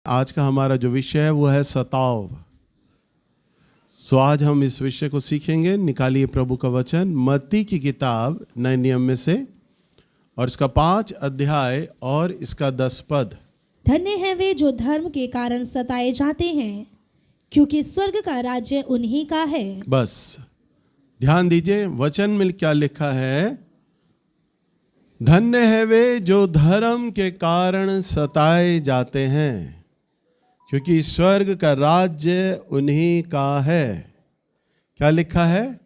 आज का हमारा जो विषय है वो है सताव। सो आज हम इस विषय को सीखेंगे। निकालिए प्रभु का वचन मत्ती की किताब नए नियम में से, और इसका 5 अध्याय और इसका 10 पद। धन्य है वे जो धर्म के कारण सताए जाते हैं, क्योंकि स्वर्ग का राज्य उन्हीं का है। बस ध्यान दीजिए, वचन में क्या लिखा है। धन्य है वे जो धर्म के कारण सताए जाते हैं, क्योंकि स्वर्ग का राज्य उन्हीं का है। क्या लिखा है?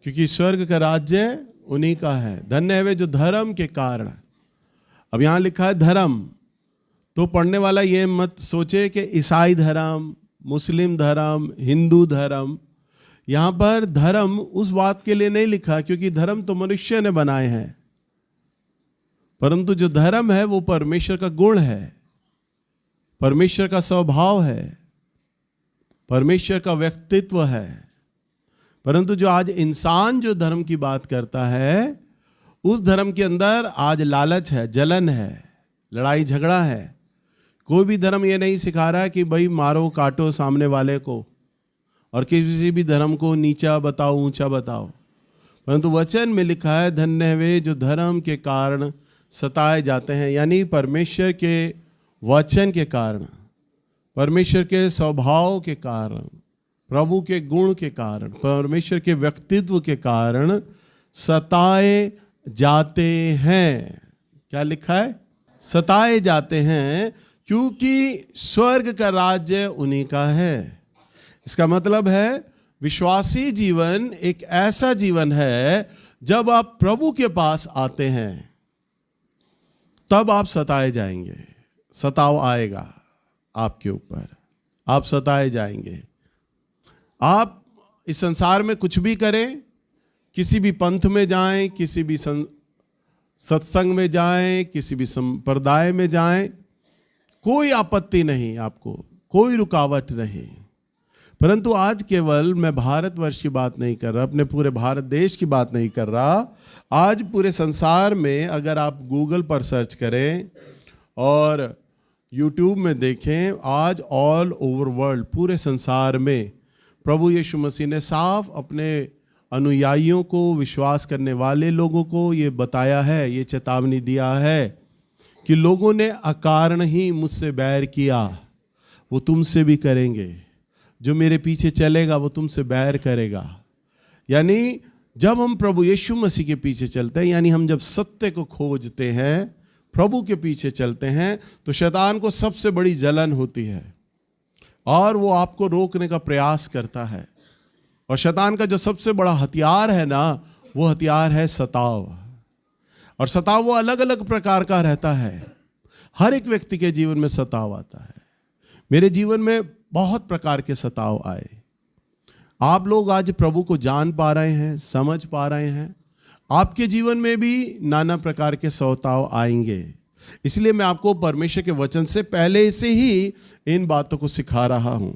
क्योंकि स्वर्ग का राज्य उन्हीं का है। धन्य है वे जो धर्म के कारण। अब यहां लिखा है धर्म, तो पढ़ने वाला ये मत सोचे कि ईसाई धर्म, मुस्लिम धर्म, हिंदू धर्म। यहां पर धर्म उस बात के लिए नहीं लिखा, क्योंकि धर्म तो मनुष्य ने बनाए हैं, परंतु जो धर्म है वो परमेश्वर का गुण है, परमेश्वर का स्वभाव है, परमेश्वर का व्यक्तित्व है। परंतु जो आज इंसान जो धर्म की बात करता है, उस धर्म के अंदर आज लालच है, जलन है, लड़ाई झगड़ा है। कोई भी धर्म ये नहीं सिखा रहा है कि भाई मारो काटो सामने वाले को, और किसी भी धर्म को नीचा बताओ ऊंचा बताओ। परंतु वचन में लिखा है धन्य है वे जो धर्म के कारण सताए जाते हैं, यानी परमेश्वर के वचन के कारण, परमेश्वर के स्वभाव के कारण, प्रभु के गुण के कारण, परमेश्वर के व्यक्तित्व के कारण सताए जाते हैं। क्या लिखा है? सताए जाते हैं, क्योंकि स्वर्ग का राज्य उन्हीं का है। इसका मतलब है विश्वासी जीवन एक ऐसा जीवन है, जब आप प्रभु के पास आते हैं तब आप सताए जाएंगे। सताव आएगा आपके ऊपर, आप सताए जाएंगे। आप इस संसार में कुछ भी करें, किसी भी पंथ में जाएं, किसी भी सत्संग में जाएं, किसी भी संप्रदाय में जाएं, कोई आपत्ति नहीं, आपको कोई रुकावट नहीं। परंतु आज केवल मैं भारतवर्ष की बात नहीं कर रहा, अपने पूरे भारत देश की बात नहीं कर रहा। आज पूरे संसार में अगर आप गूगल पर सर्च करें और यूट्यूब में देखें, आज ऑल ओवर वर्ल्ड, पूरे संसार में प्रभु यीशु मसीह ने साफ अपने अनुयायियों को, विश्वास करने वाले लोगों को ये बताया है, ये चेतावनी दिया है कि लोगों ने अकारण ही मुझसे बैर किया, वो तुमसे भी करेंगे। जो मेरे पीछे चलेगा वो तुमसे बैर करेगा। यानी जब हम प्रभु यीशु मसीह के पीछे चलते हैं, यानी हम जब सत्य को खोजते हैं, प्रभु के पीछे चलते हैं, तो शैतान को सबसे बड़ी जलन होती है और वो आपको रोकने का प्रयास करता है। और शैतान का जो सबसे बड़ा हथियार है ना, वो हथियार है सताव। और सताव वो अलग अलग प्रकार का रहता है। हर एक व्यक्ति के जीवन में सताव आता है। मेरे जीवन में बहुत प्रकार के सताव आए। आप लोग आज प्रभु को जान पा रहे हैं, समझ पा रहे हैं, आपके जीवन में भी नाना प्रकार के सताव आएंगे। इसलिए मैं आपको परमेश्वर के वचन से पहले से ही इन बातों को सिखा रहा हूं।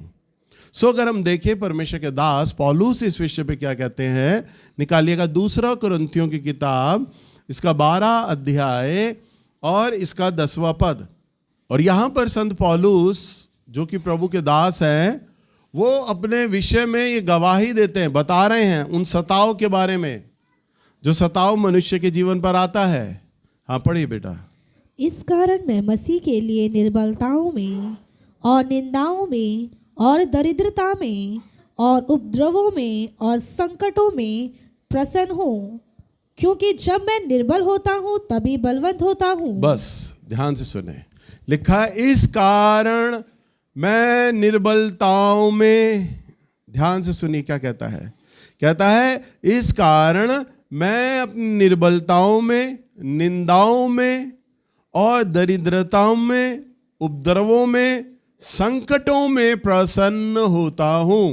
अगर हम देखें परमेश्वर के दास पौलुस इस विषय पे क्या कहते हैं, निकालिएगा 2 कुरिन्थियों की किताब, इसका 12 अध्याय और इसका 10वां पद। और यहां पर संत पौलुस जो कि प्रभु के दास हैं, वो अपने विषय में ये गवाही देते हैं, बता रहे हैं उन सताव के बारे में जो सताव मनुष्य के जीवन पर आता है। हाँ पढ़िए बेटा। इस कारण मैं मसीह के लिए निर्बलताओं में और निंदाओं में और दरिद्रता में और उपद्रवों में और संकटों में प्रसन्न हूँ, क्योंकि जब मैं निर्बल होता हूँ तभी बलवंत होता हूँ। बस ध्यान से सुने, लिखा है इस कारण मैं निर्बलताओं में। ध्यान से सुनिए क्या कहता है। कहता है इस कारण मैं अपनी निर्बलताओं में, निंदाओं में और दरिद्रताओं में, उपद्रवों में, संकटों में प्रसन्न होता हूं,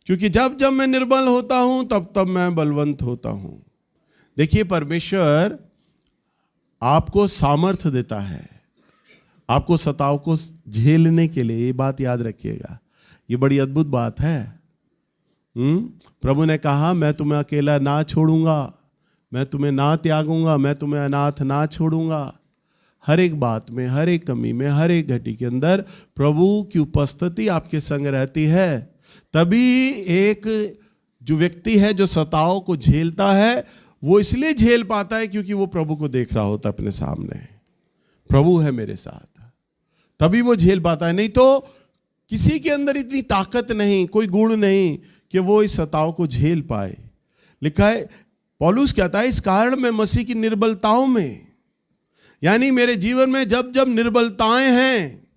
क्योंकि जब जब मैं निर्बल होता हूं तब तब मैं बलवंत होता हूं। देखिए, परमेश्वर आपको सामर्थ्य देता है, आपको सताव को झेलने के लिए। ये बात याद रखिएगा, ये बड़ी अद्भुत बात है। प्रभु ने कहा मैं तुम्हें अकेला ना छोड़ूंगा, मैं तुम्हें ना त्यागूंगा, मैं तुम्हें अनाथ ना छोड़ूंगा। हर एक बात में, हर एक कमी में, हर एक घटी के अंदर प्रभु की उपस्थिति आपके संग रहती है, तभी एक जो व्यक्ति है जो सताव को झेलता है, वो इसलिए झेल पाता है क्योंकि वो प्रभु को देख रहा होता है अपने सामने। प्रभु है मेरे साथ, तभी वो झेल पाता है। नहीं तो किसी के अंदर इतनी ताकत नहीं, कोई गुण नहीं कि वो इस सताव को झेल पाए। लिखा है, पौलुस कहता है, इस कारण मैं मसीह की निर्बलताओं में, यानी मेरे जीवन में जब जब निर्बलताएं हैं,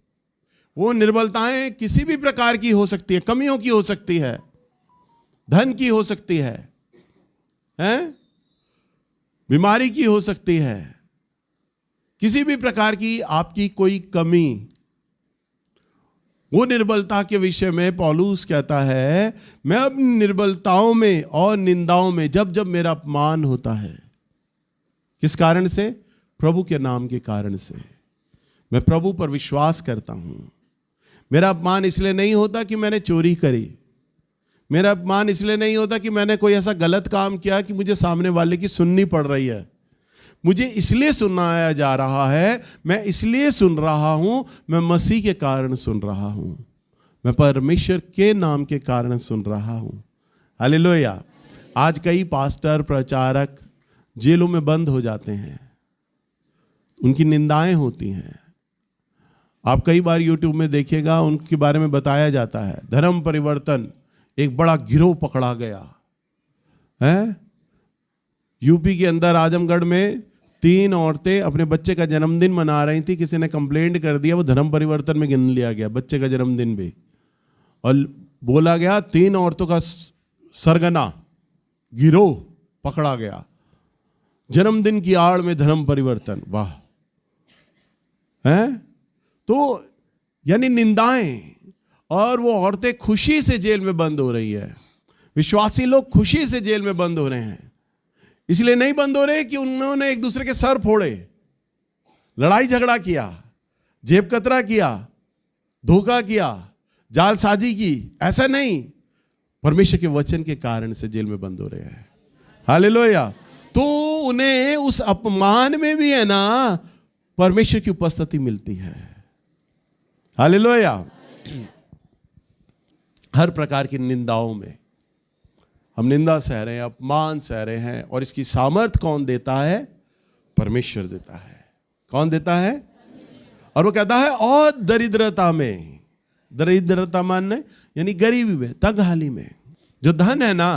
वो निर्बलताएं किसी भी प्रकार की हो सकती है, कमियों की हो सकती है, धन की हो सकती है, बीमारी की हो सकती है, किसी भी प्रकार की आपकी कोई कमी, वो निर्बलता के विषय में पौलुस कहता है, मैं अपनी निर्बलताओं में और निंदाओं में जब जब मेरा अपमान होता है, किस कारण से? प्रभु के नाम के कारण से। मैं प्रभु पर विश्वास करता हूं। मेरा अपमान इसलिए नहीं होता कि मैंने चोरी करी, मेरा अपमान इसलिए नहीं होता कि मैंने कोई ऐसा गलत काम किया कि मुझे सामने वाले की सुननी पड़ रही है। मुझे इसलिए सुनाया जा रहा है, मैं इसलिए सुन रहा हूं, मैं मसीह के कारण सुन रहा हूं, मैं परमेश्वर के नाम के कारण सुन रहा हूं। हालेलुया। आज कई पास्टर, प्रचारक जेलों में बंद हो जाते हैं, उनकी निंदाएं होती हैं। आप कई बार यूट्यूब में देखिएगा, उनके बारे में बताया जाता है, धर्म परिवर्तन एक बड़ा गिरोह पकड़ा गया है। यूपी के अंदर आजमगढ़ में 3 औरतें अपने बच्चे का जन्मदिन मना रही थी, किसी ने कंप्लेंट कर दिया, वो धर्म परिवर्तन में गिन लिया गया बच्चे का जन्मदिन भी, और बोला गया 3 औरतों का सरगना गिरोह पकड़ा गया, जन्मदिन की आड़ में धर्म परिवर्तन। वाह है। तो यानी निंदाएं, और वो औरतें खुशी से जेल में बंद हो रही है, विश्वासी लोग खुशी से जेल में बंद हो रहे हैं। इसलिए नहीं बंद हो रहे कि उन्होंने एक दूसरे के सर फोड़े, लड़ाई झगड़ा किया, जेब कतरा किया, धोखा किया, जालसाजी की, ऐसा नहीं, परमेश्वर के वचन के कारण से जेल में बंद हो रहे हैं। हालेलुया। तो उन्हें उस अपमान में भी है ना परमेश्वर की उपस्थिति मिलती है। हालेलुया। हर प्रकार की निंदाओं में हम निंदा सह रहे हैं, अपमान सह रहे हैं, और इसकी सामर्थ कौन देता है? परमेश्वर देता है। कौन देता है? और वो कहता है, और दरिद्रता में, दरिद्रता मानने यानी गरीबी में, तंगहाली में। जो धन है ना,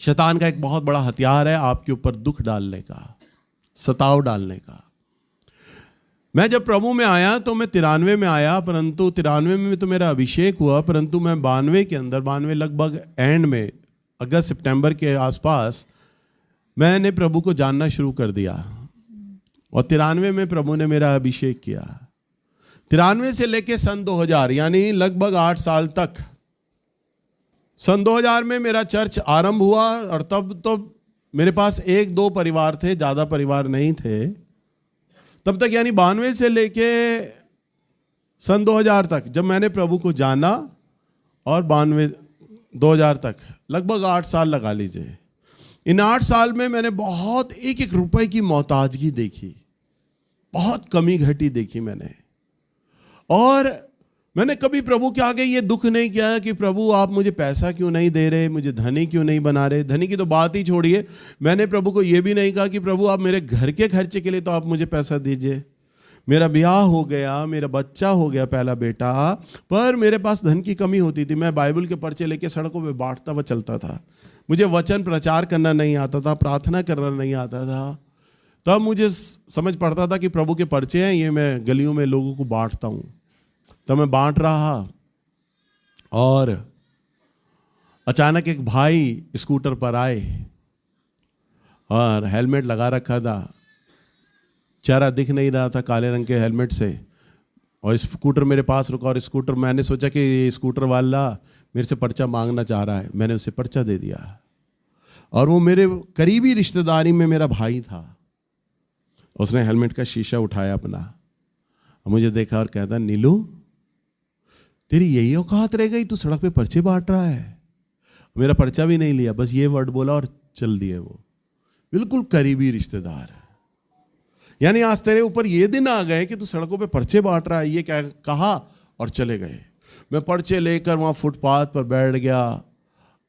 शैतान का एक बहुत बड़ा हथियार है आपके ऊपर दुख डालने का, सताव डालने का। मैं जब प्रभु में आया तो मैं 93 में आया, परंतु 93 में तो मेरा अभिषेक हुआ, परंतु मैं 92 के अंदर, 92 लगभग एंड में, अगस्त सितंबर के आसपास मैंने प्रभु को जानना शुरू कर दिया, और 93 में प्रभु ने मेरा अभिषेक किया। 93 से लेके सन 2000 यानी लगभग 8 साल तक, सन 2000 में मेरा चर्च आरंभ हुआ, और तब तो मेरे पास 1-2 परिवार थे, ज़्यादा परिवार नहीं थे तब तक, यानी 92 से लेके सन 2000 तक जब मैंने प्रभु को जाना, और 2000 तक लगभग 8 साल लगा लीजिए। इन 8 साल में मैंने बहुत एक रुपए की मोहताजगी देखी, बहुत कमी घटी देखी मैंने। और मैंने कभी प्रभु के आगे ये दुख नहीं किया कि प्रभु आप मुझे पैसा क्यों नहीं दे रहे, मुझे धनी क्यों नहीं बना रहे। धनी की तो बात ही छोड़िए, मैंने प्रभु को ये भी नहीं कहा कि प्रभु आप मेरे घर के खर्चे के लिए तो आप मुझे पैसा दीजिए। मेरा ब्याह हो गया, मेरा बच्चा हो गया, पहला बेटा, पर मेरे पास धन की कमी होती थी। मैं बाइबल के पर्चे लेके सड़कों में बांटता हुआ चलता था। मुझे वचन प्रचार करना नहीं आता था, प्रार्थना करना नहीं आता था। तब मुझे समझ पड़ता था कि प्रभु के पर्चे हैं, ये मैं गलियों में लोगों को बांटता हूँ। तो मैं बांट रहा, और अचानक एक भाई स्कूटर पर आए, और हेलमेट लगा रखा था, चेहरा दिख नहीं रहा था काले रंग के हेलमेट से, और स्कूटर मेरे पास रुका। और स्कूटर, मैंने सोचा कि स्कूटर वाला मेरे से पर्चा मांगना चाह रहा है, मैंने उसे पर्चा दे दिया। और वो मेरे करीबी रिश्तेदारी में मेरा भाई था। उसने हेलमेट का शीशा उठाया अपना, और मुझे देखा और कहता, नीलू तेरी यही औकात रह गई, तू सड़क पे पर्चे बांट रहा है। मेरा पर्चा भी नहीं लिया, बस ये वर्ड बोला और चल दिए। वो बिल्कुल करीबी रिश्तेदार, यानी आज तेरे ऊपर ये दिन आ गए कि तू सड़कों पे पर्चे बांट रहा है, ये क्या कहा और चले गए। मैं पर्चे लेकर वहाँ फुटपाथ पर बैठ गया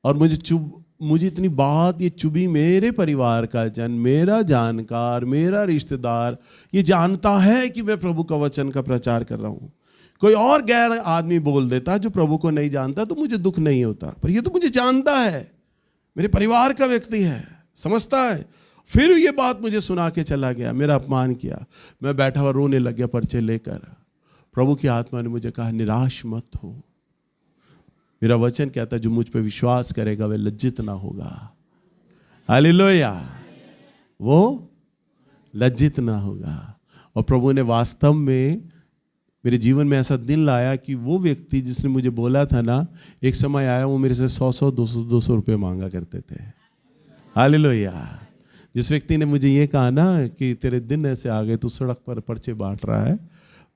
और मुझे इतनी बात ये चुभी, मेरे परिवार का जन, मेरा जानकार, मेरा रिश्तेदार ये जानता है कि मैं प्रभु का वचन का प्रचार कर रहा हूँ। कोई और गैर आदमी बोल देता जो प्रभु को नहीं जानता तो मुझे दुख नहीं होता, पर ये तो मुझे जानता है, मेरे परिवार का व्यक्ति है, समझता है। फिर ये बात मुझे सुना के चला गया, मेरा अपमान किया। मैं बैठा हुआ रोने लग गया पर्चे लेकर। प्रभु की आत्मा ने मुझे कहा निराश मत हो, मेरा वचन कहता है जो मुझ पे विश्वास करेगा वह लज्जित ना होगा। हालेलुया, वो लज्जित ना होगा। और प्रभु ने वास्तव में मेरे जीवन में ऐसा दिन लाया कि वो व्यक्ति जिसने मुझे बोला था ना, एक समय आया वो मेरे से 100 200 रुपये मांगा करते थे। हालेलुया। जिस व्यक्ति ने मुझे ये कहा ना कि तेरे दिन ऐसे आ गए, तू सड़क पर पर्चे बांट रहा है,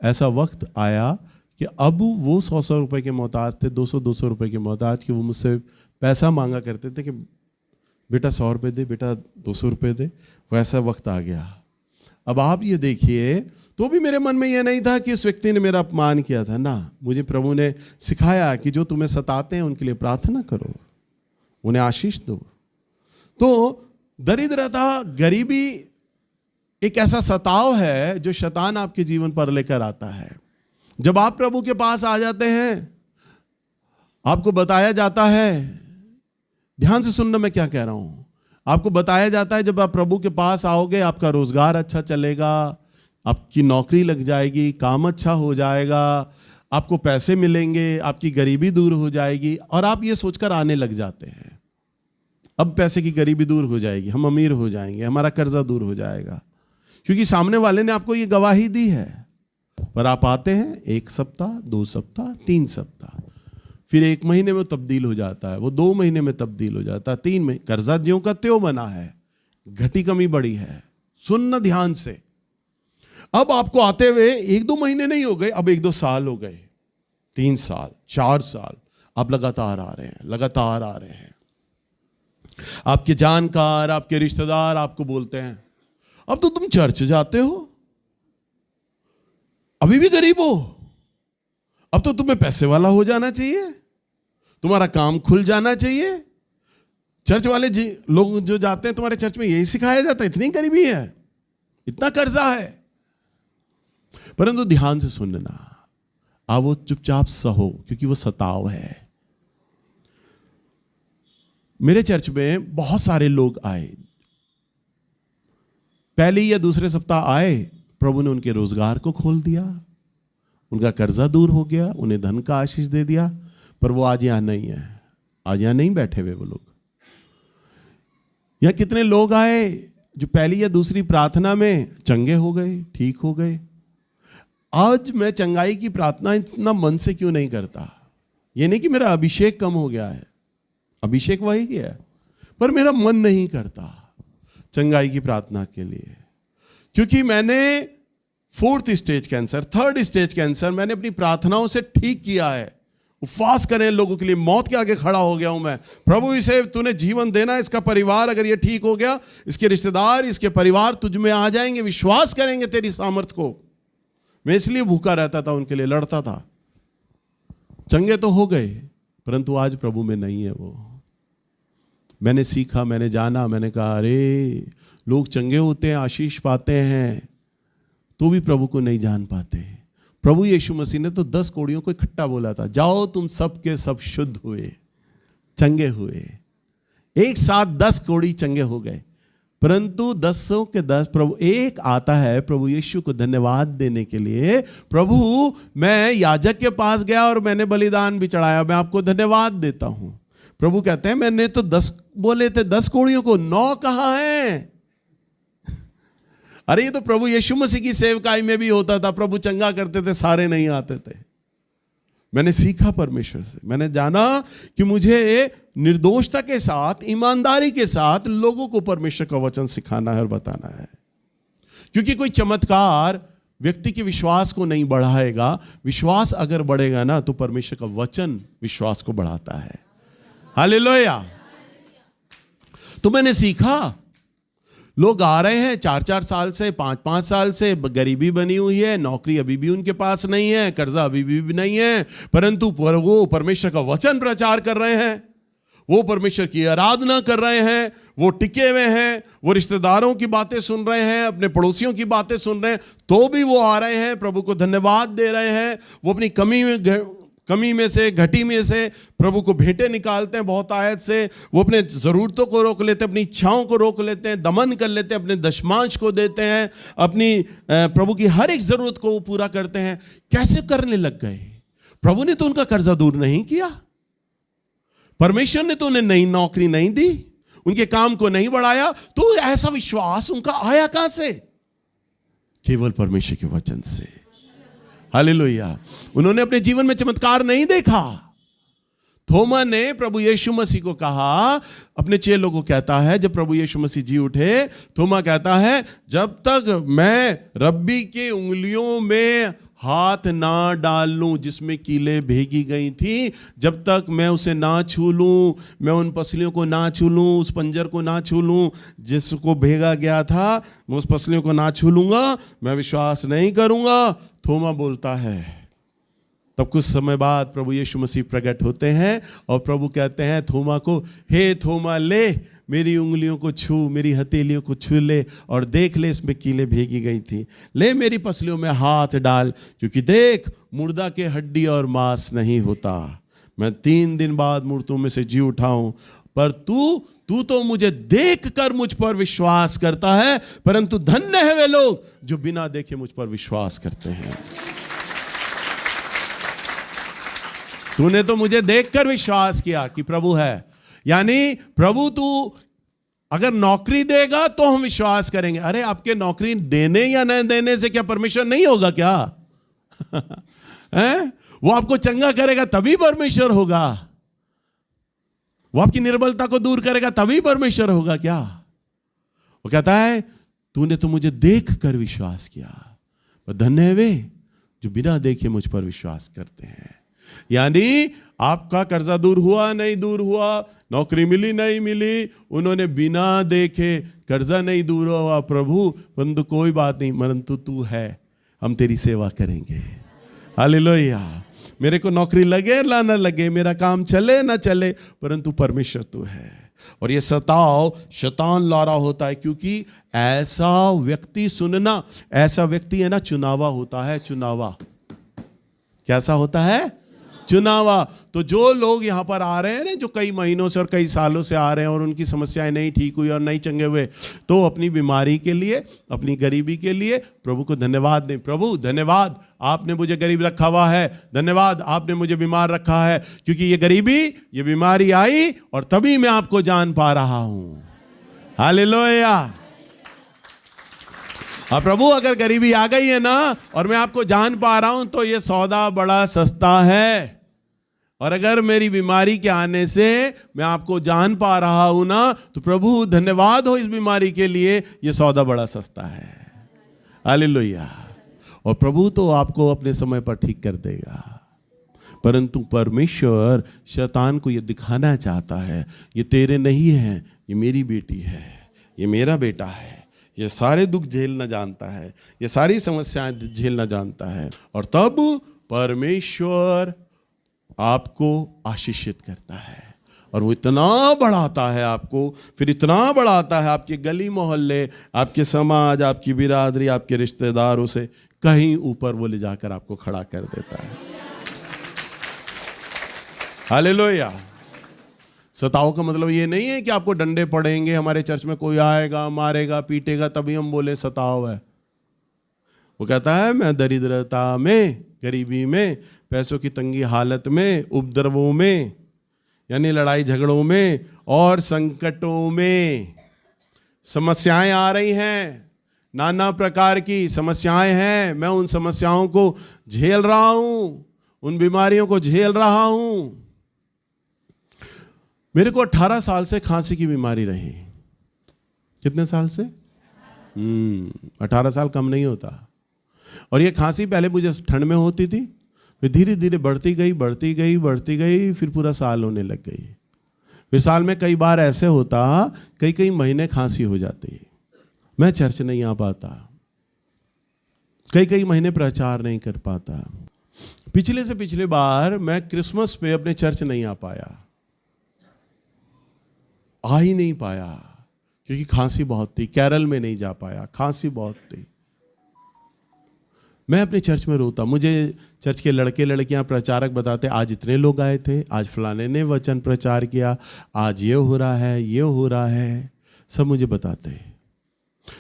ऐसा वक्त आया कि अब वो 100 रुपये के मोहताज थे, 200 रुपये के मोहताज, कि वो मुझसे पैसा मांगा करते थे कि बेटा 100 रुपये दे, बेटा 200 रुपये दे। वैसा वक्त आ गया। अब आप ये देखिए, तो भी मेरे मन में ये नहीं था कि इस व्यक्ति ने मेरा अपमान किया था ना। मुझे प्रभु ने सिखाया कि जो तुम्हें सताते हैं उनके लिए प्रार्थना करो, उन्हें आशीष दो। तो दरिद्रता, गरीबी एक ऐसा सताव है जो शैतान आपके जीवन पर लेकर आता है। जब आप प्रभु के पास आ जाते हैं, आपको बताया जाता है, ध्यान से सुनना मैं क्या कह रहा हूं, आपको बताया जाता है जब आप प्रभु के पास आओगे आपका रोजगार अच्छा चलेगा, आपकी नौकरी लग जाएगी, काम अच्छा हो जाएगा, आपको पैसे मिलेंगे, आपकी गरीबी दूर हो जाएगी। और आप ये सोचकर आने लग जाते हैं अब पैसे की गरीबी दूर हो जाएगी, हम अमीर हो जाएंगे, हमारा कर्जा दूर हो जाएगा, क्योंकि सामने वाले ने आपको ये गवाही दी है। पर आप आते हैं 1 सप्ताह, 2 सप्ताह, 3 सप्ताह, फिर 1 महीने में तब्दील हो जाता है, वो 2 महीने में तब्दील हो जाता है, 3 महीने, कर्जा ज्यों का त्यों बना है, घटी कमी बड़ी है। सुनना ध्यान से, अब आपको आते हुए 1-2 महीने नहीं हो गए, अब 1-2 साल हो गए, 3 साल, 4 साल, आप लगातार आ रहे हैं, लगातार आ रहे हैं। आपके जानकार, आपके रिश्तेदार आपको बोलते हैं अब तो तुम चर्च जाते हो, अभी भी गरीब हो, अब तो तुम्हें पैसे वाला हो जाना चाहिए, तुम्हारा काम खुल जाना चाहिए। चर्च वाले लोग जो जाते हैं तुम्हारे चर्च में यही सिखाया जाता है, इतनी गरीबी है, इतना कर्जा है। परंतु ध्यान से सुनना, आप वो चुपचाप सहो, क्योंकि वो सताव है। मेरे चर्च में बहुत सारे लोग आए, पहले या दूसरे सप्ताह आए, प्रभु ने उनके रोजगार को खोल दिया, उनका कर्जा दूर हो गया, उन्हें धन का आशीष दे दिया। पर वो आज यहां नहीं है, आज यहां नहीं बैठे हुए वो लोग। यहां कितने लोग आए जो पहली या दूसरी प्रार्थना में चंगे हो गए, ठीक हो गए। आज मैं चंगाई की प्रार्थना इतना मन से क्यों नहीं करता? ये नहीं कि मेरा अभिषेक कम हो गया है, अभिषेक वही है, पर मेरा मन नहीं करता चंगाई की प्रार्थना के लिए, क्योंकि मैंने 4th stage cancer, 3rd stage cancer मैंने अपनी प्रार्थनाओं से ठीक किया है। उपवास करें लोगों के लिए, मौत के आगे खड़ा हो गया हूं मैं, प्रभु इसे तूने जीवन देना, इसका परिवार अगर ये ठीक हो गया, इसके रिश्तेदार, इसके परिवार तुझ में आ जाएंगे, विश्वास करेंगे तेरी सामर्थ को। मैं इसलिए भूखा रहता था, उनके लिए लड़ता था। चंगे तो हो गए, परंतु आज प्रभु में नहीं है वो। मैंने सीखा, मैंने जाना, मैंने कहा अरे लोग चंगे होते हैं, आशीष पाते हैं, तो भी प्रभु को नहीं जान पाते। प्रभु यीशु मसीह ने तो 10 कोड़ियों को इकट्ठा बोला था, जाओ तुम सब के सब शुद्ध हुए, चंगे हुए। एक साथ 10 कोड़ी चंगे हो गए, परंतु 10 के 10 प्रभु एक आता है प्रभु यीशु को धन्यवाद देने के लिए। प्रभु मैं याजक के पास गया और मैंने बलिदान भी चढ़ाया, मैं आपको धन्यवाद देता हूं। प्रभु कहते हैं मैंने तो 10 बोले थे, 10 कोड़ियों को 9 कहां है? अरे ये तो प्रभु यीशु मसीह की सेवकाई में भी होता था, प्रभु चंगा करते थे, सारे नहीं आते थे। मैंने सीखा परमेश्वर से, मैंने जाना कि मुझे निर्दोषता के साथ, ईमानदारी के साथ लोगों को परमेश्वर का वचन सिखाना है और बताना है, क्योंकि कोई चमत्कार व्यक्ति के विश्वास को नहीं बढ़ाएगा। विश्वास अगर बढ़ेगा ना तो परमेश्वर का वचन विश्वास को बढ़ाता है। हालेलुया। तो मैंने सीखा, लोग आ रहे हैं 4-4 साल से, 5-5 साल से, गरीबी बनी हुई है, नौकरी अभी भी उनके पास नहीं है, कर्जा अभी भी नहीं है, परंतु वो परमेश्वर का वचन प्रचार कर रहे हैं, वो परमेश्वर की आराधना कर रहे हैं, वो टिके हुए हैं, वो रिश्तेदारों की बातें सुन रहे हैं, अपने पड़ोसियों की बातें सुन रहे हैं, तो भी वो आ रहे हैं, प्रभु को धन्यवाद दे रहे हैं। वो अपनी कमी में से, घटी में से प्रभु को भेंटें निकालते हैं बहुत आयत से। वो अपने ज़रूरतों को रोक लेते हैं, अपनी इच्छाओं को रोक लेते हैं, दमन कर लेते हैं, अपने दशमांश को देते हैं, अपनी प्रभु की हर एक ज़रूरत को वो पूरा करते हैं। कैसे करने लग गए? प्रभु ने तो उनका कर्जा दूर नहीं किया, परमेश्वर ने तो उन्हें नई नौकरी नहीं दी, उनके काम को नहीं बढ़ाया, तो ऐसा विश्वास उनका आया कहां से? केवल परमेश्वर के वचन से। हालेलुया। उन्होंने अपने जीवन में चमत्कार नहीं देखा। थोमा ने प्रभु यीशु मसीह को कहा, अपने चेलों को कहता है, जब प्रभु यीशु मसीह जी उठे, थोमा कहता है, जब तक मैं रब्बी के उंगलियों में हाथ ना डाल लूं जिसमें कीले भेगी गई थी, जब तक मैं उसे ना छू लूं, मैं उन पसलियों को ना छू लूं, उस पंजर को ना छू लूं जिसको भेगा गया था, मैं उस पसलियों को ना छू लूंगा, मैं विश्वास नहीं करूंगा। थोमा बोलता है। तब कुछ समय बाद प्रभु यीशु मसीह प्रकट होते हैं और प्रभु कहते हैं थोमा को, हे थोमा, ले मेरी उंगलियों को छू, मेरी हथेलियों को छू ले और देख ले, इसमें कीले भेगी गई थी, ले मेरी पसलियों में हाथ डाल, क्योंकि देख मुर्दा के हड्डी और मांस नहीं होता, मैं 3 दिन बाद मूर्तों में से जी उठाऊं, पर तू तो मुझे देख कर मुझ पर विश्वास करता है, परंतु धन्य है वे लोग जो बिना देखे मुझ पर विश्वास करते हैं। तूने तो मुझे देखकर विश्वास किया कि प्रभु है, यानी प्रभु तू अगर नौकरी देगा तो हम विश्वास करेंगे। अरे आपके नौकरी देने या न देने से क्या परमेश्वर नहीं होगा क्या? है? वो आपको चंगा करेगा तभी परमेश्वर होगा, वो आपकी निर्बलता को दूर करेगा तभी परमेश्वर होगा क्या? वो कहता है तूने तो मुझे देख कर विश्वास किया, पर धन्य है वे जो बिना देखे मुझ पर विश्वास करते हैं। यानी आपका कर्जा दूर हुआ नहीं दूर हुआ, नौकरी मिली नहीं मिली, उन्होंने बिना देखे, कर्जा नहीं दूर हुआ प्रभु, परंतु कोई बात नहीं, परंतु तू है, हम तेरी सेवा करेंगे। हालेलुया। मेरे को नौकरी लगे ना न लगे, मेरा काम चले ना चले, परंतु परमेश्वर तू है। और ये सताव शैतान ला रहा होता है, क्योंकि ऐसा व्यक्ति सुनना, ऐसा व्यक्ति है ना चुनावा होता है। चुनावा कैसा होता है? चुनावा। तो जो लोग यहाँ पर आ रहे हैं ना, जो कई महीनों से और कई सालों से आ रहे हैं और उनकी समस्याएं नहीं ठीक हुई और नहीं चंगे हुए, तो अपनी बीमारी के लिए, अपनी गरीबी के लिए प्रभु को धन्यवाद दें। प्रभु धन्यवाद, आपने मुझे गरीब रखा हुआ है, धन्यवाद आपने मुझे बीमार रखा है, क्योंकि ये गरीबी, ये बीमारी आई और तभी मैं आपको जान पा रहा हूँ। हालेलुया। अब प्रभु अगर गरीबी आ गई है ना और मैं आपको जान पा रहा हूं, तो ये सौदा बड़ा सस्ता है। और अगर मेरी बीमारी के आने से मैं आपको जान पा रहा हूं ना, तो प्रभु धन्यवाद हो इस बीमारी के लिए, ये सौदा बड़ा सस्ता है। हालेलुया। और प्रभु तो आपको अपने समय पर ठीक कर देगा, परंतु परमेश्वर शैतान को ये दिखाना चाहता है, ये तेरे नहीं है, ये मेरी बेटी है, ये मेरा बेटा है, ये सारे दुख झेलना जानता है, ये सारी समस्याएं झेलना जानता है। और तब परमेश्वर आपको आशीषित करता है और वो इतना बढ़ाता है आपको, फिर इतना बढ़ाता है आपके गली मोहल्ले, आपके समाज, आपकी बिरादरी, आपके रिश्तेदारों से कहीं ऊपर वो ले जाकर आपको खड़ा कर देता है। हालेलुया। सताव का मतलब ये नहीं है कि आपको डंडे पड़ेंगे, हमारे चर्च में कोई आएगा मारेगा पीटेगा तभी हम बोले सताव है। वो कहता है मैं दरिद्रता में, गरीबी में, पैसों की तंगी हालत में, उपद्रवों में, यानी लड़ाई झगड़ों में और संकटों में, समस्याएं आ रही हैं, नाना प्रकार की समस्याएं हैं, मैं उन समस्याओं को झेल रहा हूं, उन बीमारियों को झेल रहा हूं। मेरे को 18 साल से खांसी की बीमारी रही। कितने साल से? 18 साल कम नहीं होता। और ये खांसी पहले मुझे ठंड में होती थी, फिर धीरे धीरे बढ़ती गई, फिर पूरा साल होने लग गई। फिर साल में कई बार ऐसे होता, कई महीने खांसी हो जाती। मैं चर्च नहीं आ पाता, कई कई महीने प्रचार नहीं कर पाता। पिछले से पिछले बार मैं क्रिसमस पे अपने चर्च नहीं आ पाया, आ ही नहीं पाया, क्योंकि खांसी बहुत थी। कैरल में नहीं जा पाया, खांसी बहुत थी। मैं अपने चर्च में रोता। मुझे चर्च के लड़के लड़कियां प्रचारक बताते, आज इतने लोग आए थे, आज फलाने ने वचन प्रचार किया, आज ये हो रहा है, ये हो रहा है, सब मुझे बताते।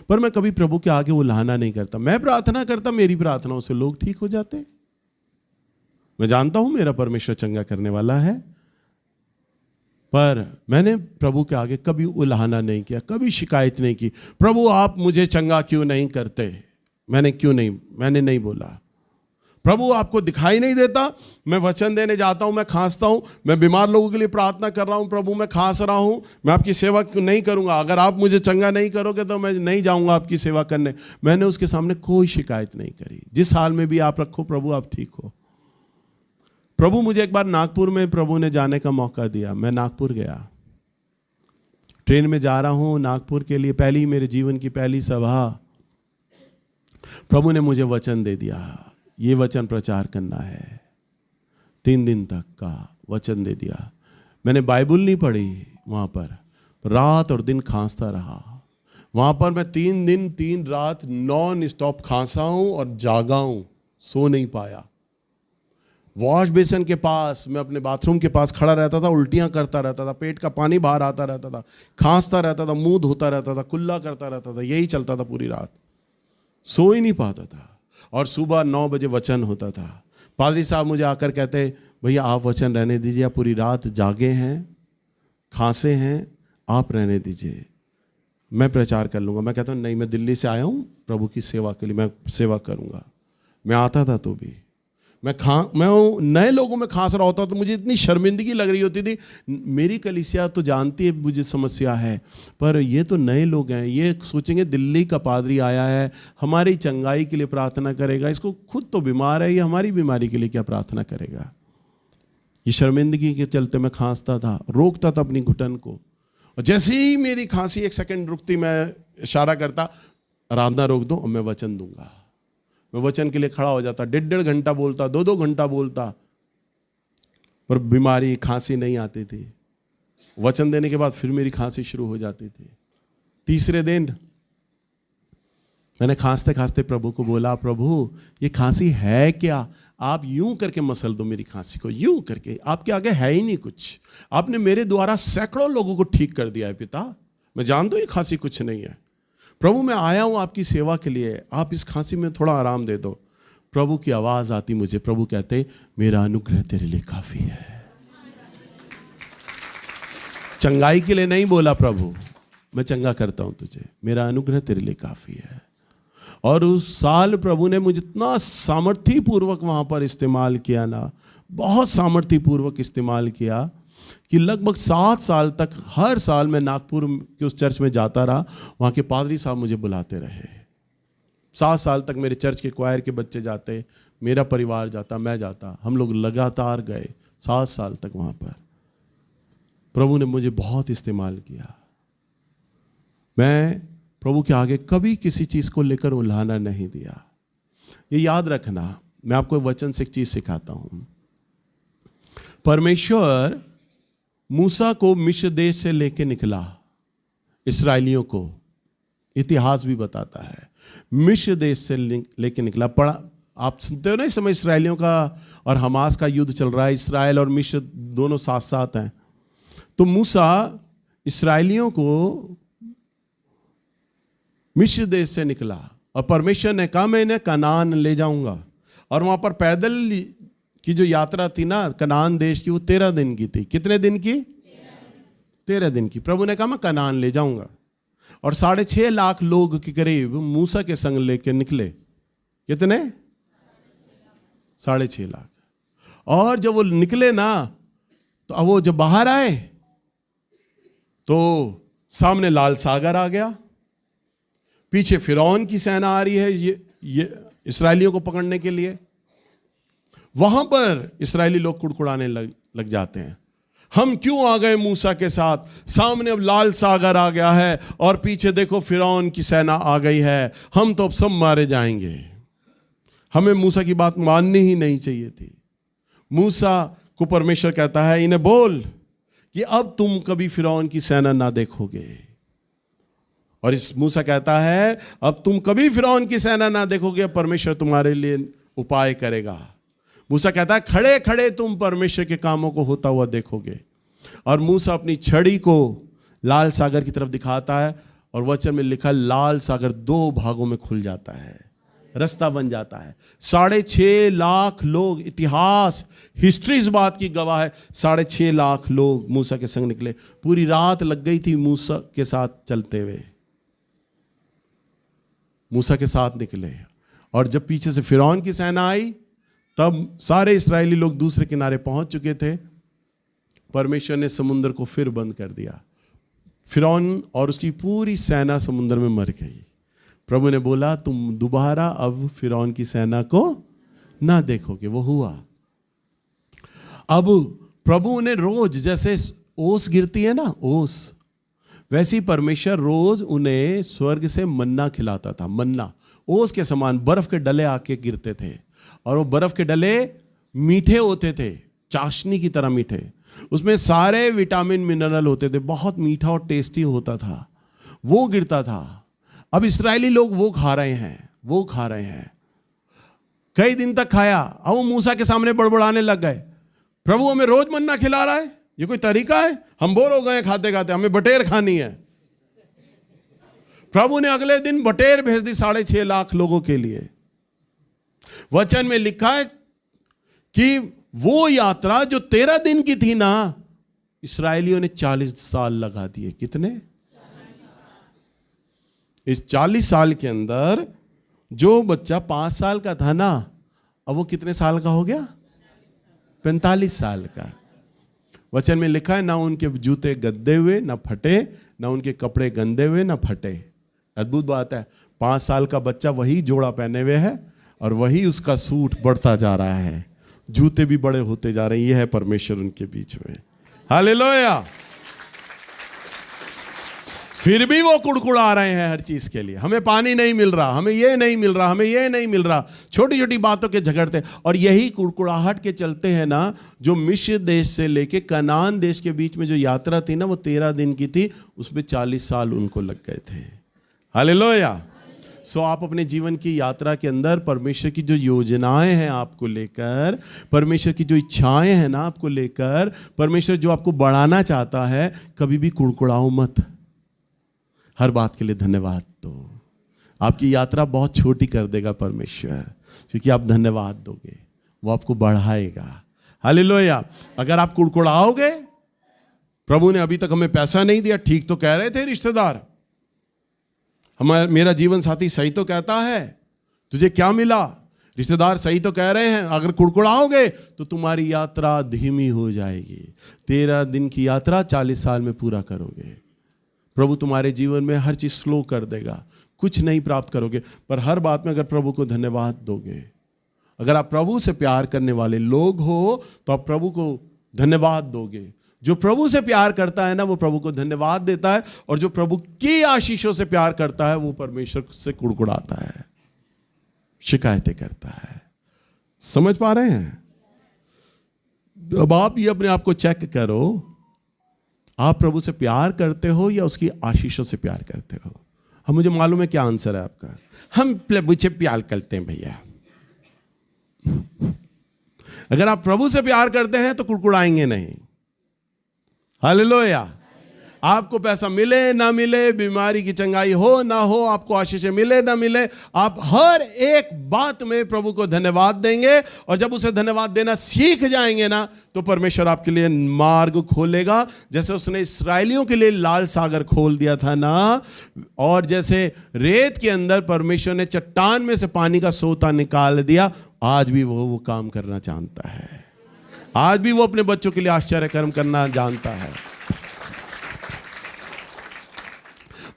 पर मैं कभी प्रभु के आगे उल्हाना नहीं करता। मैं प्रार्थना करता, मेरी प्रार्थनाओं से लोग ठीक हो जाते। मैं जानता हूं मेरा परमेश्वर चंगा करने वाला है, पर मैंने प्रभु के आगे कभी उल्हाना नहीं किया, कभी शिकायत नहीं की, प्रभु आप मुझे चंगा क्यों नहीं करते। मैंने नहीं बोला, प्रभु आपको दिखाई नहीं देता। मैं वचन देने जाता हूं, मैं खांसता हूं, मैं बीमार लोगों के लिए प्रार्थना कर रहा हूं, प्रभु मैं खांस रहा हूं, मैं आपकी सेवा नहीं करूंगा, अगर आप मुझे चंगा नहीं करोगे तो मैं नहीं जाऊंगा आपकी सेवा करने। मैंने उसके सामने कोई शिकायत नहीं करी। जिस हाल में भी आप रखो, प्रभु आप ठीक हो। प्रभु मुझे एक बार नागपुर में प्रभु ने जाने का मौका दिया। मैं नागपुर गया, ट्रेन में जा रहा हूं नागपुर के लिए, पहली मेरे जीवन की पहली सभा। प्रभु ने मुझे वचन दे दिया, ये वचन प्रचार करना है। 3 दिन तक का वचन दे दिया। मैंने बाइबल नहीं पढ़ी वहाँ पर, रात और दिन खांसता रहा। वहाँ पर मैं 3 दिन 3 रात नॉन स्टॉप खांसा हूँ और जागा हूँ, सो नहीं पाया। वॉश बेसिन के पास, मैं अपने बाथरूम के पास खड़ा रहता था, उल्टियाँ करता रहता था, पेट का पानी बाहर आता रहता था, खांसता रहता था, मुंह धोता रहता था, कुल्ला करता रहता था, यही चलता था पूरी रात, सो ही नहीं पाता था। और सुबह 9 बजे वचन होता था। पादरी साहब मुझे आकर कहते, भैया आप वचन रहने दीजिए, आप पूरी रात जागे हैं, खांसे हैं, आप रहने दीजिए, मैं प्रचार कर लूँगा। मैं कहता हूँ नहीं, मैं दिल्ली से आया हूँ प्रभु की सेवा के लिए, मैं सेवा करूँगा। मैं आता था तो भी मैं नए लोगों में खांस रहा होता तो मुझे इतनी शर्मिंदगी लग रही होती थी। मेरी कलीसिया तो जानती है मुझे समस्या है, पर ये तो नए लोग हैं, ये सोचेंगे दिल्ली का पादरी आया है, हमारी चंगाई के लिए प्रार्थना करेगा, इसको खुद तो बीमार है, ये हमारी बीमारी के लिए क्या प्रार्थना करेगा। ये शर्मिंदगी के चलते मैं खांसता था, रोकता था अपनी घुटन को। और जैसे ही मेरी खांसी 1 सेकंड रुकती, मैं इशारा करता, आराधना रोक दो और मैं वचन दूंगा। मैं वचन के लिए खड़ा हो जाता, 1.5 घंटा बोलता, 2 घंटा बोलता, पर बीमारी खांसी नहीं आती थी। वचन देने के बाद फिर मेरी खांसी शुरू हो जाती थी। तीसरे दिन मैंने खांसते खांसते प्रभु को बोला, प्रभु ये खांसी है क्या, आप यूं करके मसल दो मेरी खांसी को, यूं करके, आपके आगे है ही नहीं कुछ, आपने मेरे द्वारा सैकड़ों लोगों को ठीक कर दिया है पिता, मैं जानता हूं ये खांसी कुछ नहीं है, प्रभु मैं आया हूं आपकी सेवा के लिए, आप इस खांसी में थोड़ा आराम दे दो। प्रभु की आवाज आती मुझे, प्रभु कहते मेरा अनुग्रह तेरे लिए काफी है। चंगाई के लिए नहीं बोला प्रभु, मैं चंगा करता हूं तुझे, मेरा अनुग्रह तेरे लिए काफी है। और उस साल प्रभु ने मुझे इतना सामर्थ्य पूर्वक वहां पर इस्तेमाल किया ना, बहुत सामर्थ्य पूर्वक इस्तेमाल किया कि लगभग 7 साल तक हर साल मैं नागपुर के उस चर्च में जाता रहा। वहाँ के पादरी साहब मुझे बुलाते रहे। 7 साल तक मेरे चर्च के क्वायर के बच्चे जाते, मेरा परिवार जाता, मैं जाता, हम लोग लगातार गए 7 साल तक वहाँ पर। प्रभु ने मुझे बहुत इस्तेमाल किया। मैं प्रभु के आगे कभी किसी चीज़ को लेकर उल्हाना नहीं दिया। ये याद रखना, मैं आपको वचन से एक चीज़ सिखाता हूँ। परमेश्वर मूसा को मिस्र देश से लेके निकला, इस्राएलियों को इतिहास भी बताता है, मिस्र देश से लेके निकला। पढ़ा आप सुनते हो ना, इस समय इस्राएलियों का और हमास का युद्ध चल रहा है, इस्राएल और मिस्र दोनों साथ साथ हैं। तो मूसा इस्राएलियों को मिस्र देश से निकला और परमेश्वर ने कहा मैं इन्हें कनान ले जाऊंगा। और वहां पर पैदल की जो यात्रा थी ना कनान देश की, वो 13 दिन की थी। कितने दिन की? 13 दिन की। प्रभु ने कहा मैं कनान ले जाऊंगा। और 6.5 लाख लोग के करीब मूसा के संग लेके निकले। कितने? 6.5 लाख। और जब वो निकले ना, तो अब वो जब बाहर आए तो सामने लाल सागर आ गया, पीछे फिरौन की सेना आ रही है ये इस्राएलियों को पकड़ने के लिए। वहां पर इस्राएली लोग कुड़कुड़ाने लग जाते हैं। हम क्यों आ गए मूसा के साथ? सामने अब लाल सागर आ गया है और पीछे देखो फिरौन की सेना आ गई है, हम तो अब सब मारे जाएंगे। हमें मूसा की बात माननी ही नहीं चाहिए थी। मूसा को परमेश्वर कहता है, इन्हें बोल कि अब तुम कभी फिरौन की सेना ना देखोगे। और इस मूसा कहता है, अब तुम कभी फिरौन की सेना ना देखोगे, परमेश्वर तुम्हारे लिए उपाय करेगा। मूसा कहता है, खड़े खड़े तुम परमेश्वर के कामों को होता हुआ देखोगे। और मूसा अपनी छड़ी को लाल सागर की तरफ दिखाता है और वचन में लिखा, लाल सागर 2 भागों में खुल जाता है, रास्ता बन जाता है। 6.5 लाख लोग, इतिहास हिस्ट्री इस बात की गवाह है, 6.5 लाख लोग मूसा के संग निकले। पूरी रात लग गई थी मूसा के साथ चलते हुए, मूसा के साथ निकले। और जब पीछे से फिरौन की सेना आई, तब सारे इस्राएली लोग दूसरे किनारे पहुंच चुके थे। परमेश्वर ने समुद्र को फिर बंद कर दिया। फिरौन और उसकी पूरी सेना समुद्र में मर गई। प्रभु ने बोला, तुम दोबारा अब फिरौन की सेना को ना देखोगे। वो हुआ। अब प्रभु ने रोज, जैसे ओस गिरती है ना, ओस, वैसी परमेश्वर रोज उन्हें स्वर्ग से मन्ना खिलाता था। मन्ना ओस के समान बर्फ के डले आके गिरते थे, और वो बर्फ के डले मीठे होते थे, चाशनी की तरह मीठे। उसमें सारे विटामिन मिनरल होते थे, बहुत मीठा और टेस्टी होता था। वो गिरता था। अब इस्राएली लोग वो खा रहे हैं। कई दिन तक खाया। अब वो मूसा के सामने बड़बड़ाने लग गए, प्रभु हमें रोज मन्ना खिला रहा है, ये कोई तरीका है? हम बोर हो गए खाते खाते, हमें बटेर खानी है। प्रभु ने अगले दिन बटेर भेज दी 6.5 लाख लोगों के लिए। वचन में लिखा है कि वो यात्रा जो 13 दिन की थी ना, इस्राएलियों ने 40 साल लगा दिए। कितने? 40 साल। इस 40 साल के अंदर जो बच्चा 5 साल का था ना, अब वो कितने साल का हो गया? 45 साल का। वचन में लिखा है, ना उनके जूते गद्दे हुए ना फटे, ना उनके कपड़े गंदे हुए ना फटे। अद्भुत बात है। 5 साल का बच्चा वही जोड़ा पहने हुए है और वही उसका सूट बढ़ता जा रहा है, जूते भी बड़े होते जा रहे हैं। यह है परमेश्वर उनके बीच में। हालेलुया। फिर भी वो कुड़कुड़ा रहे हैं हर चीज के लिए। हमें पानी नहीं मिल रहा, हमें ये नहीं मिल रहा, हमें ये नहीं मिल रहा। छोटी छोटी बातों के झगड़ते। और यही कुड़कुड़ाहट के चलते हैं ना, जो मिस्र देश से लेके कनान देश के बीच में जो यात्रा थी ना, वो 13 दिन की थी, उसमें 40 साल उनको लग गए थे। हालेलुया। सो आप अपने जीवन की यात्रा के अंदर परमेश्वर की जो योजनाएं हैं आपको लेकर, परमेश्वर की जो इच्छाएं हैं ना आपको लेकर, परमेश्वर जो आपको बढ़ाना चाहता है, कभी भी कुड़कुड़ाओ मत। हर बात के लिए धन्यवाद दो। आपकी यात्रा बहुत छोटी कर देगा परमेश्वर, क्योंकि आप धन्यवाद दोगे, वो आपको बढ़ाएगा। हालेलुया। अगर आप कुड़कुड़ाओगे, प्रभु ने अभी तक हमें पैसा नहीं दिया, ठीक तो कह रहे थे रिश्तेदार, मेरा जीवन साथी सही तो कहता है, तुझे क्या मिला? रिश्तेदार सही तो कह रहे हैं। अगर कुड़कुड़ाओगे तो तुम्हारी यात्रा धीमी हो जाएगी। 13 दिन की यात्रा 40 साल में पूरा करोगे। प्रभु तुम्हारे जीवन में हर चीज स्लो कर देगा, कुछ नहीं प्राप्त करोगे, पर हर बात में अगर प्रभु को धन्यवाद दोगे, अगर आप प्रभु से प्यार करने वाले लोग हो तो आप प्रभु को धन्यवाद दोगे। जो प्रभु से प्यार करता है ना, वो प्रभु को धन्यवाद देता है, और जो प्रभु की आशीषों से प्यार करता है, वो परमेश्वर से कुड़कुड़ाता है, शिकायतें करता है। समझ पा रहे हैं? अब आप ये अपने आप को चेक करो, आप प्रभु से प्यार करते हो या उसकी आशीषों से प्यार करते हो? हम, मुझे मालूम है क्या आंसर है आपका। हम प्रभु से प्यार करते हैं भैया। अगर आप प्रभु से प्यार करते हैं तो कुड़कुड़ाएंगे नहीं। हालेलुया। आपको पैसा मिले ना मिले, बीमारी की चंगाई हो ना हो, आपको आशीषें मिले ना मिले, आप हर एक बात में प्रभु को धन्यवाद देंगे। और जब उसे धन्यवाद देना सीख जाएंगे ना, तो परमेश्वर आपके लिए मार्ग खोलेगा। जैसे उसने इस्राएलियों के लिए लाल सागर खोल दिया था ना, और जैसे रेत के अंदर परमेश्वर ने चट्टान में से पानी का सोता निकाल दिया, आज भी वो काम करना जानता है। आज भी वो अपने बच्चों के लिए आश्चर्य कर्म करना जानता है,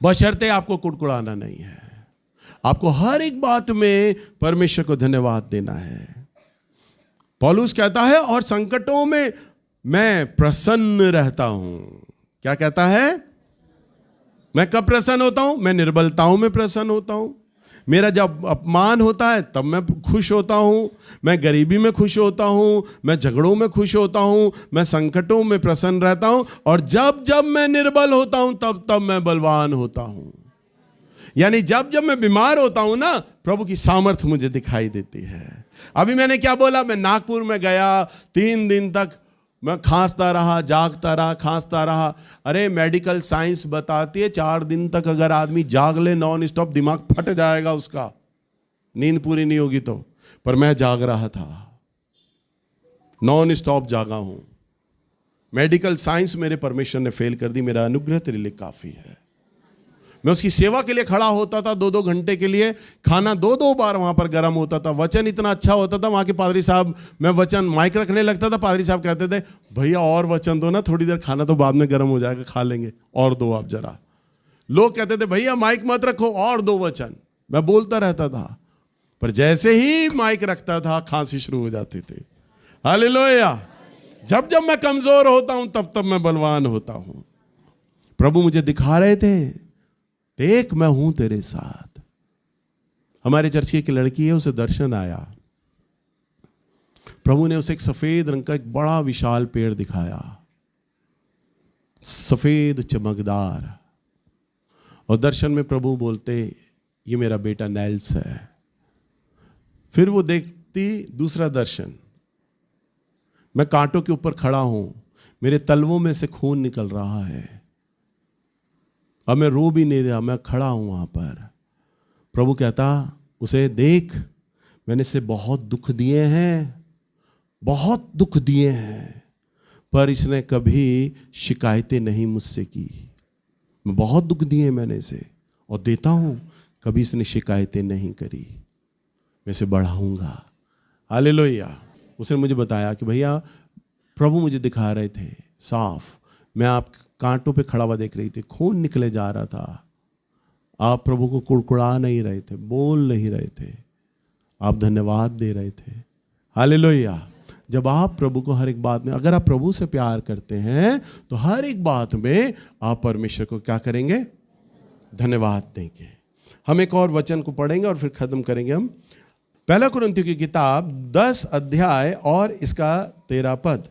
बशर्ते आपको कुड़कुड़ाना नहीं है। आपको हर एक बात में परमेश्वर को धन्यवाद देना है। पौलुस कहता है, और संकटों में मैं प्रसन्न रहता हूं। क्या कहता है? मैं कब प्रसन्न होता हूं? मैं निर्बलताओं में प्रसन्न होता हूं। मेरा जब अपमान होता है तब मैं खुश होता हूं। मैं गरीबी में खुश होता हूं, मैं झगड़ों में खुश होता हूं, मैं संकटों में प्रसन्न रहता हूं, और जब जब मैं निर्बल होता हूं तब तब मैं बलवान होता हूं। यानी जब जब मैं बीमार होता हूं ना, प्रभु की सामर्थ मुझे दिखाई देती है। अभी मैंने क्या बोला? मैं नागपुर में गया, 3 दिन तक मैं खांसता रहा, जागता रहा, खांसता रहा। अरे मेडिकल साइंस बताती है 4 दिन तक अगर आदमी जाग ले नॉन स्टॉप, दिमाग फट जाएगा उसका, नींद पूरी नहीं होगी तो। पर मैं जाग रहा था, नॉन स्टॉप जागा हूं। मेडिकल साइंस मेरे परमेश्वर ने फेल कर दी, मेरा अनुग्रह तेरे लिए काफी है। मैं उसकी सेवा के लिए खड़ा होता था 2-2 घंटे के लिए। खाना 2-2 बार वहां पर गर्म होता था। वचन इतना अच्छा होता था वहां के पादरी साहब, मैं वचन माइक रखने लगता था, पादरी साहब कहते थे भैया और वचन दो ना, थोड़ी देर, खाना तो बाद में गर्म हो जाएगा, खा लेंगे, और दो आप जरा। लोग कहते थे भैया माइक मत रखो, और 2 वचन। मैं बोलता रहता था, पर जैसे ही माइक रखता था खांसी शुरू हो जाती थी। हालेलुया। जब जब मैं कमजोर होता हूं तब तब मैं बलवान होता हूं। प्रभु मुझे दिखा रहे थे, देख मैं हूं तेरे साथ। हमारे चर्च की एक लड़की है, उसे दर्शन आया। प्रभु ने उसे एक सफेद रंग का एक बड़ा विशाल पेड़ दिखाया, सफेद चमकदार। और दर्शन में प्रभु बोलते, ये मेरा बेटा नैल्स है। फिर वो देखती दूसरा दर्शन, मैं कांटों के ऊपर खड़ा हूं, मेरे तलवों में से खून निकल रहा है, अब मैं रो भी नहीं रहा, मैं खड़ा हूं वहां पर। प्रभु कहता उसे, देख मैंने इसे बहुत दुख दिए हैं, बहुत दुख दिए हैं, पर इसने कभी शिकायतें नहीं मुझसे की। मैं बहुत दुख दिए मैंने इसे और देता हूं, कभी इसने शिकायतें नहीं करी। मैं इसे बढ़ाऊंगा। हालेलुया। उसने मुझे बताया कि भैया प्रभु मुझे दिखा रहे थे साफ, मैं आप कांटों पे खड़ा हुआ देख रही थी, खून निकले जा रहा था, आप प्रभु को कुड़कुड़ा नहीं रहे थे, बोल नहीं रहे थे, आप धन्यवाद दे रहे थे। हालेलुया। जब आप प्रभु को हर एक बात में, अगर आप प्रभु से प्यार करते हैं तो हर एक बात में आप परमेश्वर को क्या करेंगे? धन्यवाद देंगे। हम एक और वचन को पढ़ेंगे और फिर खत्म करेंगे हम। 1 कुरिन्थियों की किताब 10 अध्याय और इसका 13 पद।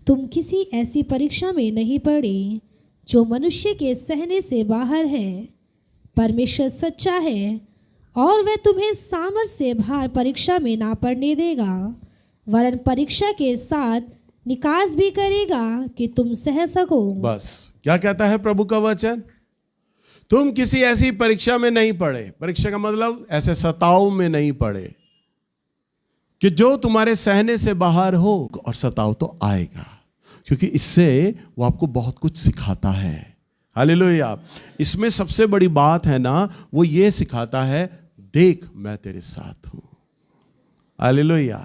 तुम किसी ऐसी परीक्षा में नहीं पड़े जो मनुष्य के सहने से बाहर है। परमेश्वर सच्चा है और वह तुम्हें सामर्थ से बाहर परीक्षा में ना पड़ने देगा, वरन परीक्षा के साथ निकास भी करेगा कि तुम सह सको। बस क्या कहता है प्रभु का वचन? तुम किसी ऐसी परीक्षा में नहीं पड़े। परीक्षा का मतलब ऐसे सताव में नहीं पड़े कि जो तुम्हारे सहने से बाहर हो। और सताव तो आएगा, क्योंकि इससे वो आपको बहुत कुछ सिखाता है। हालेलुया। इसमें सबसे बड़ी बात है ना, वो ये सिखाता है, देख मैं तेरे साथ हूं। हालेलुया।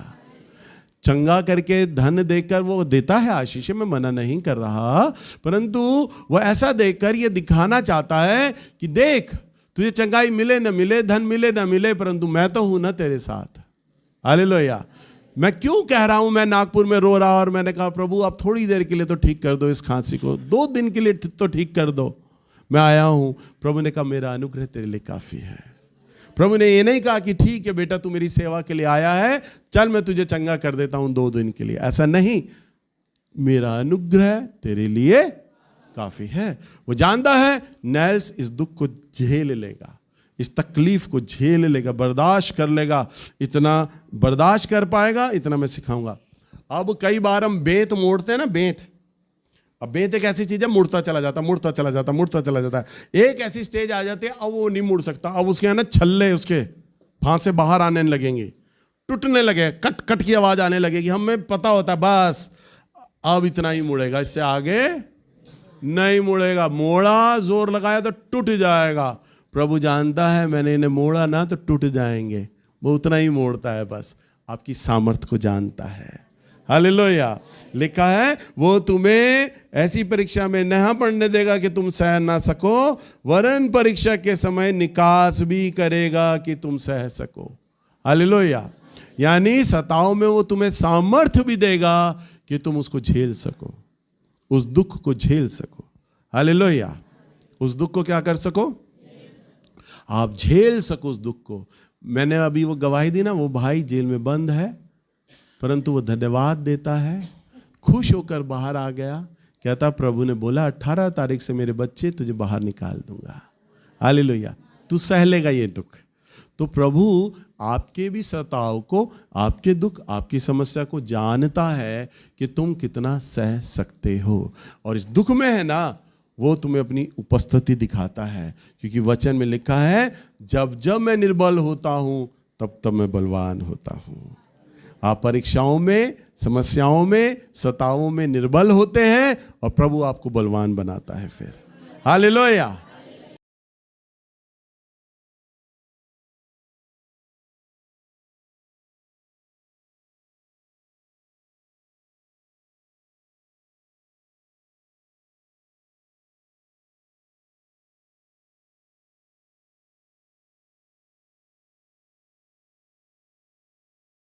चंगा करके धन देकर वो देता है आशीष, मैं मना नहीं कर रहा, परंतु वो ऐसा देकर ये दिखाना चाहता है कि देख तुझे चंगाई मिले न मिले, धन मिले न मिले, परंतु मैं तो हूं ना तेरे साथ। हालेलुया। मैं क्यों कह रहा हूं, मैं नागपुर में रो रहा और मैंने कहा प्रभु आप थोड़ी देर के लिए तो ठीक कर दो इस खांसी को, 2 दिन के लिए तो ठीक कर दो, मैं आया हूं। प्रभु ने कहा मेरा अनुग्रह तेरे लिए काफी है। प्रभु ने ये नहीं कहा कि ठीक है बेटा तू मेरी सेवा के लिए आया है, चल मैं तुझे चंगा कर देता हूं 2 दिन के लिए, ऐसा नहीं। मेरा अनुग्रह तेरे लिए काफी है। वो जानता है नैल्स इस दुख को झेल लेगा, इस तकलीफ को झेल लेगा, बर्दाश्त कर लेगा, इतना बर्दाश्त कर पाएगा, इतना मैं सिखाऊंगा। अब कई बार हम बेंत मोड़ते हैं ना, बेंत। अब बेंत एक ऐसी चीज है, मुड़ता चला जाता, मुड़ता चला जाता, मुड़ता चला जाता है। एक ऐसी स्टेज आ जाती है अब वो नहीं मुड़ सकता, अब उसके ना छल्ले उसके फांस से बाहर आने लगेंगे, टूटने लगे, कट कट की आवाज आने लगेगी। हमें पता होता है बस अब इतना ही मुड़ेगा, इससे आगे नहीं मुड़ेगा। मोड़ा, जोर लगाया तो टूट जाएगा। प्रभु जानता है मैंने इन्हें मोड़ा ना तो टूट जाएंगे, वो उतना ही मोड़ता है, बस आपकी सामर्थ को जानता है। हालेलुया। लिखा है वो तुम्हें ऐसी परीक्षा में नहीं पड़ने देगा कि तुम सह ना सको, वरन परीक्षा के समय निकास भी करेगा कि तुम सह सको। हालेलुया। यानी सताव में वो तुम्हें सामर्थ भी देगा कि तुम उसको झेल सको, उस दुख को झेल सको। हालेलुया। उस दुख को क्या कर सको? आप झेल सको उस दुख को। मैंने अभी वो गवाही दी ना, वो भाई जेल में बंद है, परंतु वो धन्यवाद देता है, खुश होकर बाहर आ गया। कहता प्रभु ने बोला 18 तारीख से मेरे बच्चे तुझे बाहर निकाल दूंगा। हालेलुया। तू सह लेगा ये दुख। तो प्रभु आपके भी सताव को, आपके दुख, आपकी समस्या को जानता है कि तुम कितना सह सकते हो। और इस दुख में है ना, वो तुम्हें अपनी उपस्थिति दिखाता है, क्योंकि वचन में लिखा है जब जब मैं निर्बल होता हूं तब तब मैं बलवान होता हूं। आप परीक्षाओं में, समस्याओं में, सतावों में निर्बल होते हैं और प्रभु आपको बलवान बनाता है फिर। हालेलुया।